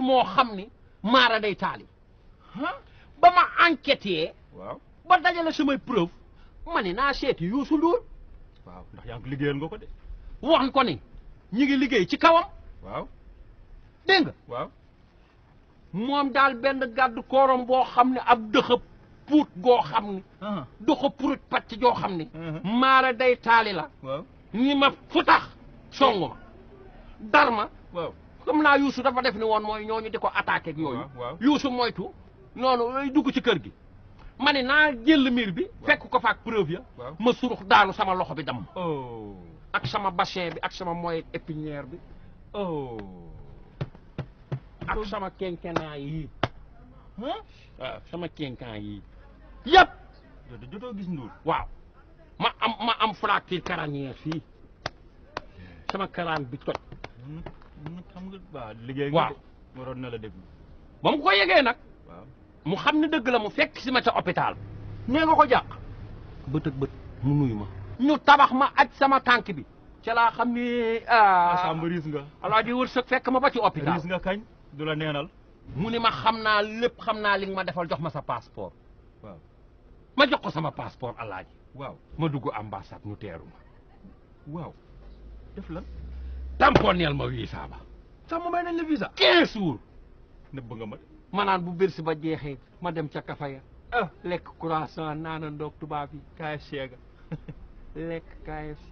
moo xam ni maara day taali ba ma enquêté waaw ba dajale samay preuve ma ne naa seeti Youssou Ndour waaw ndax yaa ngi liggéeyal nga ko de wax ko ni ñi ngi liggéey ci kawam waaw dégg nga waaw moom daal benn gàddu koorom boo xam ne ab dëxëb puut goo xam ni dëxëb puut pàcc joo xam ni maara day taali la waaw ñi ma fu tax songu ma dar ma waaw xam naa Youssou dafa def ni woon mooy ñooñu di ko attaqué ak yooyu waaw Youssou moytu noonu lay dugg ci kër gi ma ne naa jël miir bi fekk ko faak preuve ya ma surux daanu sama loxo bi damm ak sama bassin bi ak sama moyen épinière bi ak sama kenkenaa yii waaw sama kenkan yii yëpp jotoo gis Ndour waaw ma am fracture crânienne fii sama crâne bi toj xam nga waaw liggéey nga waaw waroon na la déglu ba mu ko yegee nag waaw mu xam ne dëgg la mu fekk si ma ca hôpital nee nga ko jàq bët ak bët mu nuyu ma ñu tabax ma aj sama tànk bi ca laa xam ni Samba riis nga alaa di wërsëg fekk ma ba ci hôpital riis nga kañ du la neenal mu ni ma xam naa lépp xam naa li nga ma defal jox ma sa passeport waaw ma jox ko sama passeport alaaji waaw ma dugg ambassade ñu teeru ma waaw def lan tamponeel ma visa ba sax ma may nañ la visa 15 jours nëbb nga ma ma naan bu birsi ba jeexee ma dem ca kafaya lekk croissant naana ndoog tubaab yi KFC ga lekk KFC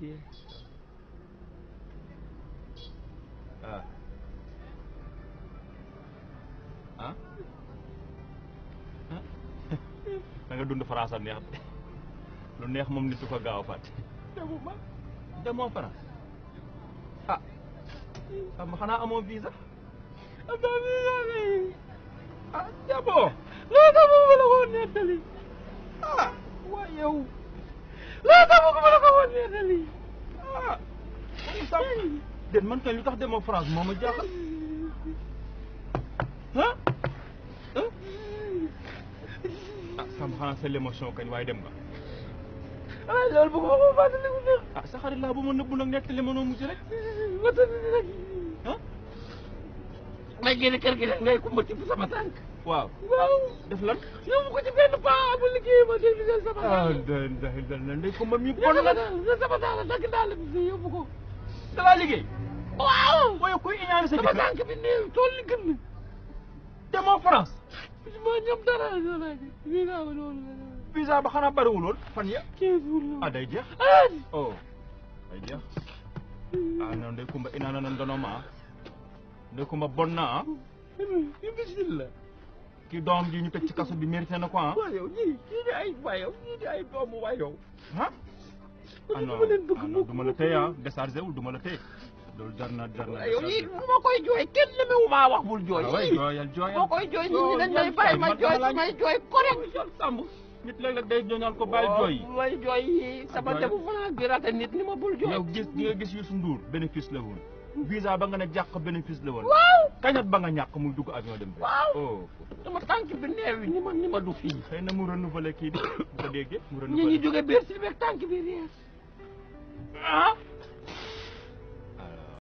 da nga dund France neex lu neex moom nit ko gaaw a fàtte demuma demoo France sama xanaa amoo visa amoo visa jaboo loo tax ma la ko nettali waa yow loo tax ma la ko nettali déet man kay lu tax demoo France moo ma jaaxal Samba xanaa c'est l'émotion kañ waaye dem nga loolu bëgg ma ko fàttaliku neex sa xarit laa bu ma nëbbu nag nettali ma noo mujj rek may génne kër gi rek ngay kumba ci sama tànk waaw def lan yóbbu ko ci benn paa bu liggéey ma dégg nga sama da ndey kumba mi bon la sama daala dagg daala bi si yóbbu ko da laa liggéey waaw waaye kuy iñaane sa sama tànk bi néew tool li gën demoo France ma ñam dara visa ba loolu visa ba xanaa bariwul woon fan ya 15 jours day jeex day jeex non ndey kumba inaana nan dono ma ndey kumba bon na imbécile la kii doom ji ñu tëj ci kaso bi mérité na ko waaw yow ñii di ay wayow ñii di ay doomu wayow non du ma la téye déchargé wul du ma la téye loolu jar na yow yii bu ma koy jooy kenn ñemewu maa wax bul jooy jooyal boo koy jooy nit ñi dañ may bàyyi ma jooy samay jooy correct Samb nit léeg-léeg day ñaan ko bàyyi jooy yi may jooy yi sama debu France bi rate nit ni ma bul jooy yow gis di nga gis Youssou Ndour bénéfice la woon visa ba nga ne jàq bénéfice la woon waaw kañat ba nga ñàkk muy dugg avion dem bi waaw sama tànk bi neew yi ni ma du fii xëy na mu renouveler kii di bu ko déggee mu ñi ñu jóge biir si beeg tànk bi rees